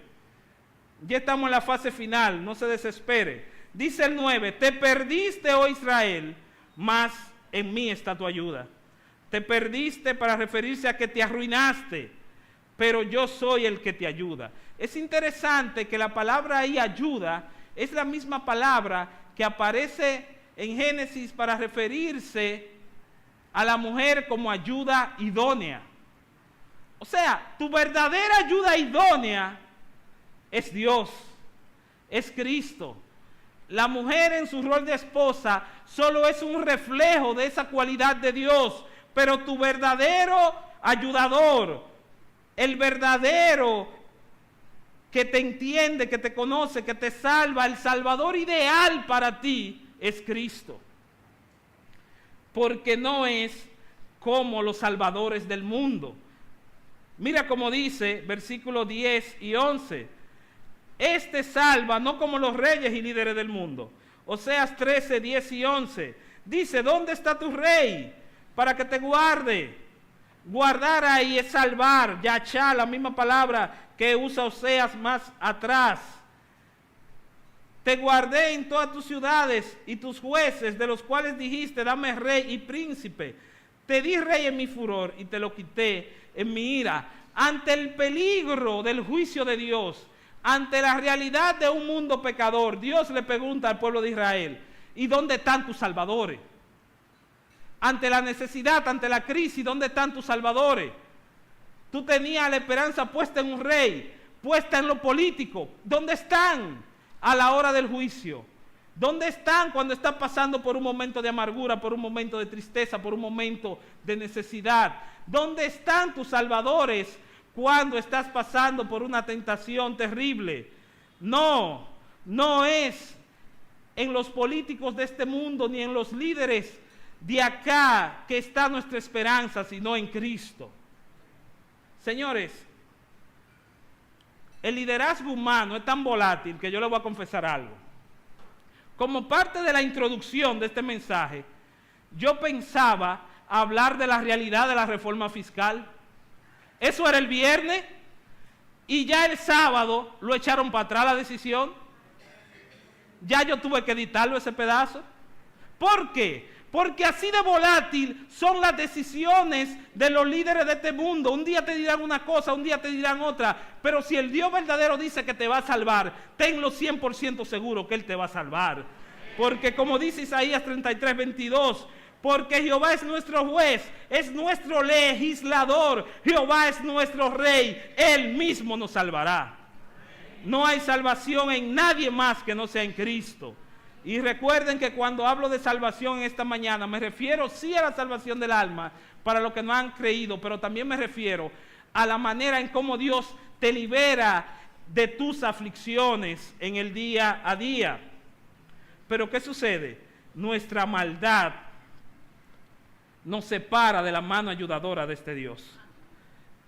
Ya estamos en la fase final, no se desespere. Dice el 9, te perdiste, oh Israel, mas en mí está tu ayuda. Te perdiste para referirse a que te arruinaste, pero yo soy el que te ayuda. Es interesante que la palabra ahí, ayuda, es la misma palabra que aparece en Génesis para referirse a la mujer como ayuda idónea. O sea, tu verdadera ayuda idónea es Dios, es Cristo. La mujer en su rol de esposa solo es un reflejo de esa cualidad de Dios, pero tu verdadero ayudador, el verdadero que te entiende, que te conoce, que te salva, el salvador ideal para ti es Cristo. Porque no es como los salvadores del mundo. Mira cómo dice versículos 10 y 11. Este salva no como los reyes y líderes del mundo. Oseas 13, 10 y 11. Dice, ¿dónde está tu rey para que te guarde? Guardar ahí es salvar. Yachá, la misma palabra que usa Oseas más atrás. Te guardé en todas tus ciudades y tus jueces, de los cuales dijiste, dame rey y príncipe. Te di rey en mi furor y te lo quité en mi ira. Ante el peligro del juicio de Dios, ante la realidad de un mundo pecador, Dios le pregunta al pueblo de Israel, ¿y dónde están tus salvadores? Ante la necesidad, ante la crisis, ¿dónde están tus salvadores? Tú tenías la esperanza puesta en un rey, puesta en lo político. ¿Dónde están a la hora del juicio? ¿Dónde están cuando estás pasando por un momento de amargura, por un momento de tristeza, por un momento de necesidad? ¿Dónde están tus salvadores cuando estás pasando por una tentación terrible? No, no es en los políticos de este mundo ni en los líderes de acá que está nuestra esperanza, sino en Cristo. Señores, el liderazgo humano es tan volátil que yo les voy a confesar algo. Como parte de la introducción de este mensaje, yo pensaba hablar de la realidad de la reforma fiscal. Eso era el viernes y ya el sábado lo echaron para atrás la decisión. Ya yo tuve que editarlo ese pedazo. ¿Por qué? Porque así de volátil son las decisiones de los líderes de este mundo. Un día te dirán una cosa, un día te dirán otra. Pero si el Dios verdadero dice que te va a salvar, tenlo 100% seguro que Él te va a salvar. Porque como dice Isaías 33, 22, porque Jehová es nuestro juez, es nuestro legislador, Jehová es nuestro rey, Él mismo nos salvará. No hay salvación en nadie más que no sea en Cristo. Y recuerden que cuando hablo de salvación en esta mañana, me refiero sí a la salvación del alma, para los que no han creído, pero también me refiero a la manera en cómo Dios te libera de tus aflicciones en el día a día. Pero ¿qué sucede? Nuestra maldad nos separa de la mano ayudadora de este Dios.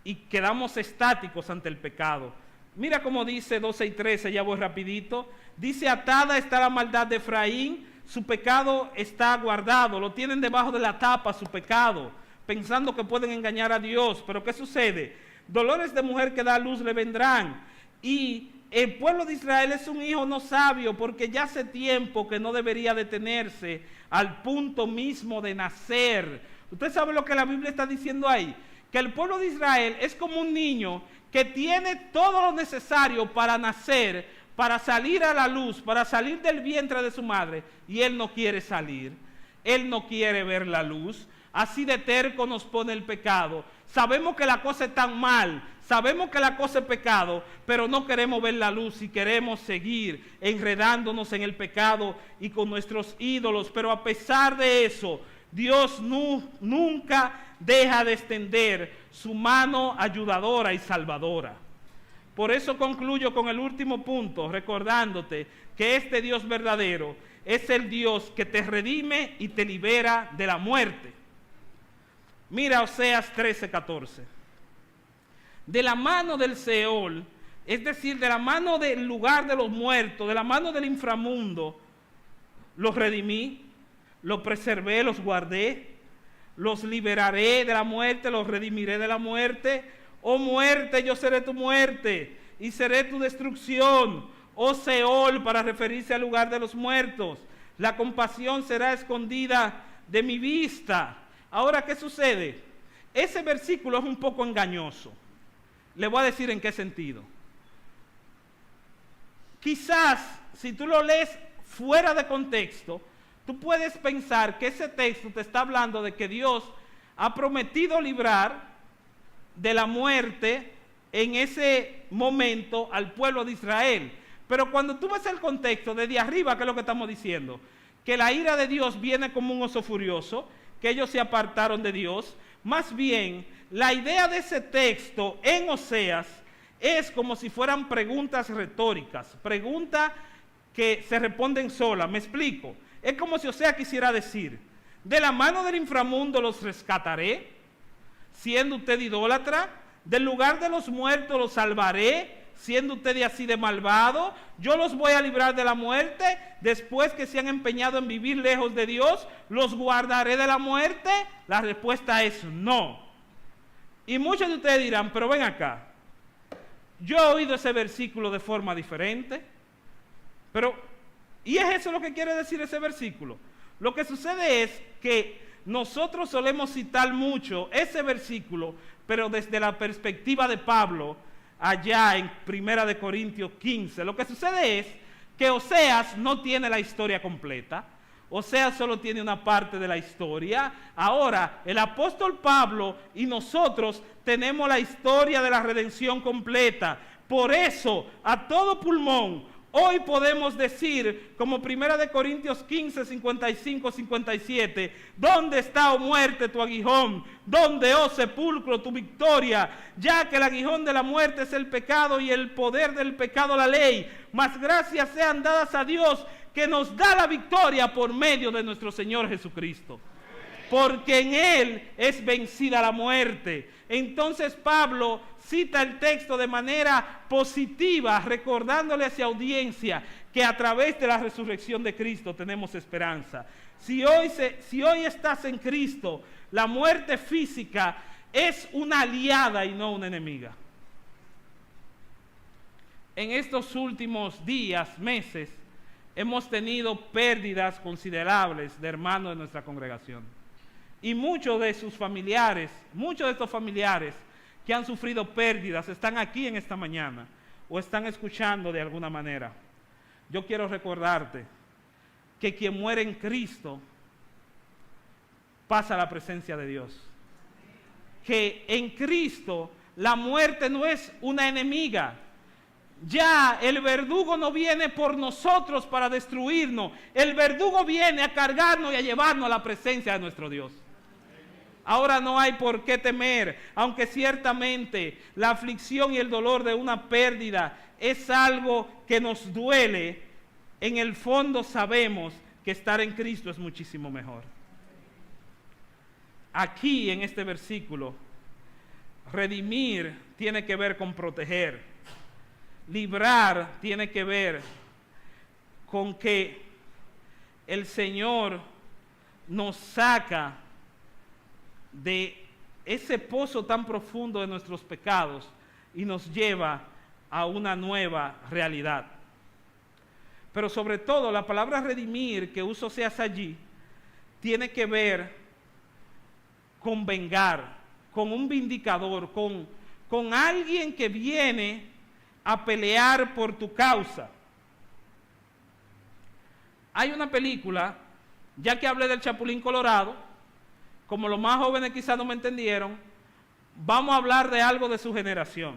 Y quedamos estáticos ante el pecado. Mira cómo dice 12 y 13, ya voy rapidito. Dice, atada está la maldad de Efraín, su pecado está guardado. Lo tienen debajo de la tapa, su pecado, pensando que pueden engañar a Dios. Pero ¿qué sucede? Dolores de mujer que da luz le vendrán. Y el pueblo de Israel es un hijo no sabio, porque ya hace tiempo que no debería detenerse al punto mismo de nacer. ¿Usted sabe lo que la Biblia está diciendo ahí? Que el pueblo de Israel es como un niño que tiene todo lo necesario para nacer, para salir a la luz, para salir del vientre de su madre, y él no quiere salir, él no quiere ver la luz. Así de terco nos pone el pecado. Sabemos que la cosa está mal, sabemos que la cosa es pecado, pero no queremos ver la luz y queremos seguir enredándonos en el pecado y con nuestros ídolos. Pero a pesar de eso, Dios nunca deja de extender su mano ayudadora y salvadora. Por eso concluyo con el último punto, recordándote que este Dios verdadero es el Dios que te redime y te libera de la muerte. Mira Oseas 13:14. De la mano del Seol, es decir, de la mano del lugar de los muertos, de la mano del inframundo, los redimí, los preservé, los guardé, los liberaré de la muerte, los redimiré de la muerte. Oh muerte, yo seré tu muerte y seré tu destrucción. Oh Seol, para referirse al lugar de los muertos, la compasión será escondida de mi vista. Ahora, ¿qué sucede? Ese versículo es un poco engañoso. Le voy a decir en qué sentido. Quizás, si tú lo lees fuera de contexto, tú puedes pensar que ese texto te está hablando de que Dios ha prometido librar de la muerte en ese momento al pueblo de Israel. Pero cuando tú ves el contexto desde arriba, ¿qué es lo que estamos diciendo? Que la ira de Dios viene como un oso furioso, que ellos se apartaron de Dios. Más bien, la idea de ese texto en Oseas es como si fueran preguntas retóricas, preguntas que se responden solas. Me explico. Es como si Oseas quisiera decir: de la mano del inframundo los rescataré, siendo usted idólatra, del lugar de los muertos los salvaré, siendo ustedes así de malvado. Yo los voy a librar de la muerte, después que se han empeñado en vivir lejos de Dios, los guardaré de la muerte. La respuesta es no. Y muchos de ustedes dirán, pero ven acá, yo he oído ese versículo de forma diferente, pero ¿y es eso lo que quiere decir ese versículo? Lo que sucede es que nosotros solemos citar mucho ese versículo, pero desde la perspectiva de Pablo, allá en 1 Corintios 15. Lo que sucede es que Oseas no tiene la historia completa. Oseas solo tiene una parte de la historia. Ahora, el apóstol Pablo y nosotros tenemos la historia de la redención completa. Por eso, a todo pulmón, hoy podemos decir, como 1 Corintios 15, 55, 57, ¿dónde está, oh muerte, tu aguijón? ¿Dónde, oh sepulcro, tu victoria? Ya que el aguijón de la muerte es el pecado y el poder del pecado la ley. Mas gracias sean dadas a Dios que nos da la victoria por medio de nuestro Señor Jesucristo. Porque en Él es vencida la muerte. Entonces Pablo cita el texto de manera positiva, recordándole a esa audiencia que a través de la resurrección de Cristo tenemos esperanza. Si hoy estás en Cristo, la muerte física es una aliada y no una enemiga. En estos últimos días, meses, hemos tenido pérdidas considerables de hermanos de nuestra congregación. Y muchos de estos familiares que han sufrido pérdidas están aquí en esta mañana o están escuchando de alguna manera. Yo quiero recordarte que quien muere en Cristo pasa a la presencia de Dios. Que en Cristo la muerte no es una enemiga. Ya el verdugo no viene por nosotros para destruirnos. El verdugo viene a cargarnos y a llevarnos a la presencia de nuestro Dios. Ahora no hay por qué temer, aunque ciertamente la aflicción y el dolor de una pérdida es algo que nos duele. En el fondo sabemos que estar en Cristo es muchísimo mejor. Aquí en este versículo, redimir tiene que ver con proteger. Librar tiene que ver con que el Señor nos saca de ese pozo tan profundo de nuestros pecados y nos lleva a una nueva realidad. Pero sobre todo la palabra redimir que usa Oseas allí tiene que ver con vengar, con un vindicador, con alguien que viene a pelear por tu causa. Hay una película, ya que hablé del Chapulín Colorado, como los más jóvenes quizás no me entendieron, vamos a hablar de algo de su generación.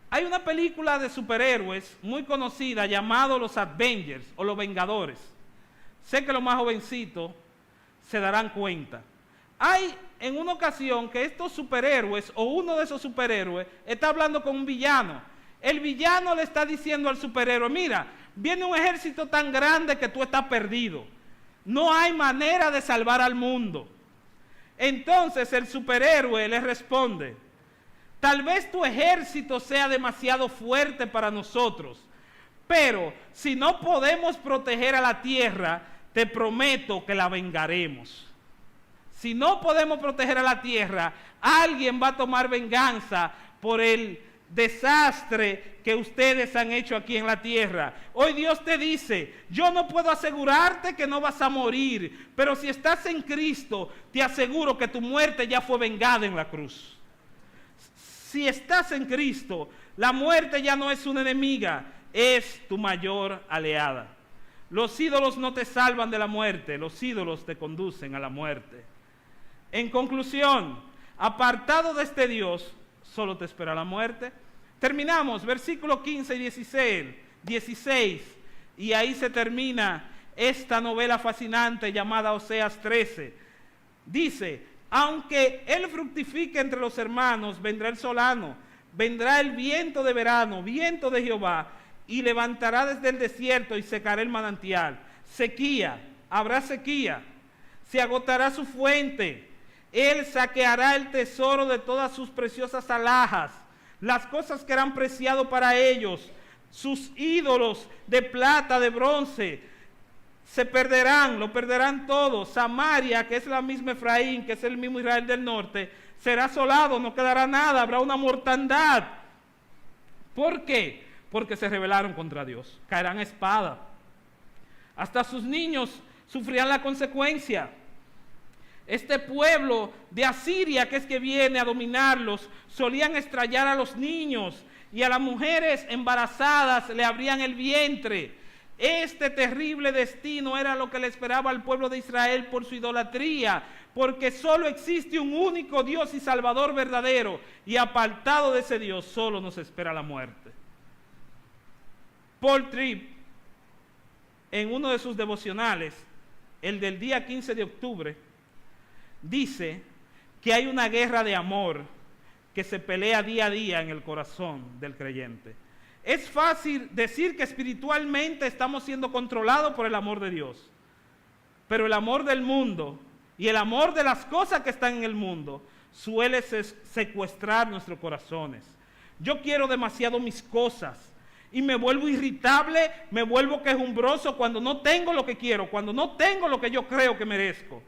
Hay una película de superhéroes muy conocida llamada Los Avengers o Los Vengadores. Sé que los más jovencitos se darán cuenta. Hay en una ocasión que estos superhéroes o uno de esos superhéroes está hablando con un villano. El villano le está diciendo al superhéroe, mira, viene un ejército tan grande que tú estás perdido. No hay manera de salvar al mundo. Entonces el superhéroe le responde, tal vez tu ejército sea demasiado fuerte para nosotros, pero si no podemos proteger a la tierra, te prometo que la vengaremos. Si no podemos proteger a la tierra, alguien va a tomar venganza por el desastre que ustedes han hecho aquí en la tierra. Hoy Dios te dice, yo no puedo asegurarte que no vas a morir, pero si estás en Cristo, te aseguro que tu muerte ya fue vengada en la cruz. Si estás en Cristo, la muerte ya no es una enemiga, es tu mayor aliada. Los ídolos no te salvan de la muerte, los ídolos te conducen a la muerte. En conclusión, apartado de este Dios, solo te espera la muerte. Terminamos, versículos 15 y 16, y ahí se termina esta novela fascinante llamada Oseas 13. Dice, aunque él fructifique entre los hermanos, vendrá el solano, vendrá el viento de verano, viento de Jehová, y levantará desde el desierto y secará el manantial. Sequía, habrá sequía, se agotará su fuente. Él saqueará el tesoro de todas sus preciosas alhajas, las cosas que eran preciado para ellos, sus ídolos de plata, de bronce, se perderán, lo perderán todo. Samaria, que es la misma Efraín, que es el mismo Israel del norte, será asolado, no quedará nada, habrá una mortandad. ¿Por qué? Porque se rebelaron contra Dios, caerán a espada. Hasta sus niños sufrirán la consecuencia. Este pueblo de Asiria, que es que viene a dominarlos, solían extrañar a los niños y a las mujeres embarazadas le abrían el vientre. Este terrible destino era lo que le esperaba al pueblo de Israel por su idolatría, porque solo existe un único Dios y Salvador verdadero, y apartado de ese Dios solo nos espera la muerte. Paul Tripp, en uno de sus devocionales, el del día 15 de octubre, dice que hay una guerra de amor que se pelea día a día en el corazón del creyente. Es fácil decir que espiritualmente estamos siendo controlados por el amor de Dios, pero el amor del mundo y el amor de las cosas que están en el mundo suele secuestrar nuestros corazones. Yo quiero demasiado mis cosas y me vuelvo irritable, me vuelvo quejumbroso cuando no tengo lo que quiero, cuando no tengo lo que yo creo que merezco.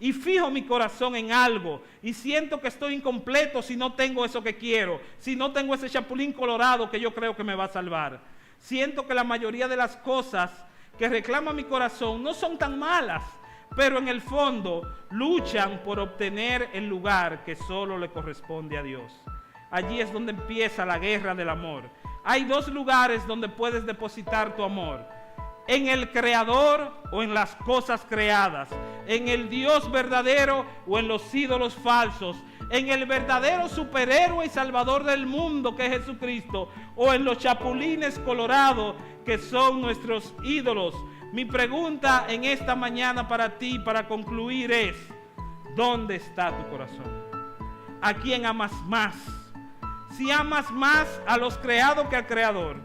Y fijo mi corazón en algo y siento que estoy incompleto si no tengo eso que quiero, si no tengo ese chapulín colorado que yo creo que me va a salvar. Siento que la mayoría de las cosas que reclama mi corazón no son tan malas, pero en el fondo luchan por obtener el lugar que solo le corresponde a Dios. Allí es donde empieza la guerra del amor. Hay dos lugares donde puedes depositar tu amor: en el Creador o en las cosas creadas, en el Dios verdadero o en los ídolos falsos, en el verdadero superhéroe y salvador del mundo que es Jesucristo, o en los chapulines colorados que son nuestros ídolos. Mi pregunta en esta mañana para ti, para concluir, es: ¿dónde está tu corazón? ¿A quién amas más? Si amas más a los creados que al Creador,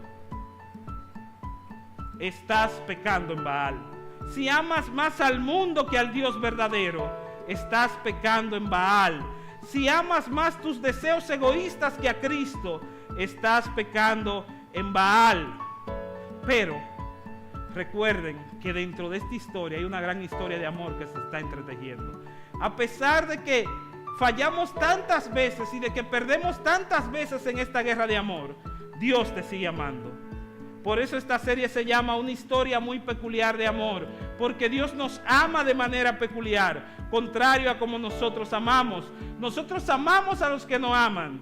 estás pecando en Baal. Si amas más al mundo que al Dios verdadero, estás pecando en Baal. Si amas más tus deseos egoístas que a Cristo, estás pecando en Baal. Pero recuerden que dentro de esta historia hay una gran historia de amor que se está entretejiendo. A pesar de que fallamos tantas veces y de que perdemos tantas veces en esta guerra de amor, Dios te sigue amando. Por eso esta serie se llama Una historia muy peculiar de amor, porque Dios nos ama de manera peculiar, contrario a como nosotros amamos. Nosotros amamos a los que no aman,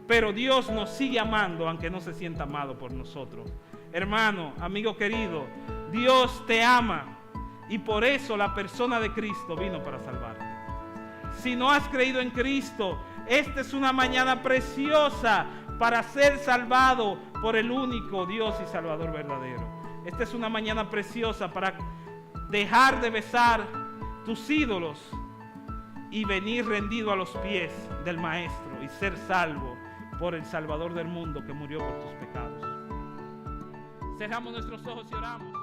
pero Dios nos sigue amando aunque no se sienta amado por nosotros. Hermano, amigo querido, Dios te ama y por eso la persona de Cristo vino para salvarte. Si no has creído en Cristo, Esta es una mañana preciosa para ser salvado por el único Dios y Salvador verdadero. Esta es una mañana preciosa para dejar de besar tus ídolos y venir rendido a los pies del Maestro y ser salvo por el Salvador del mundo que murió por tus pecados. Cerramos nuestros ojos y oramos.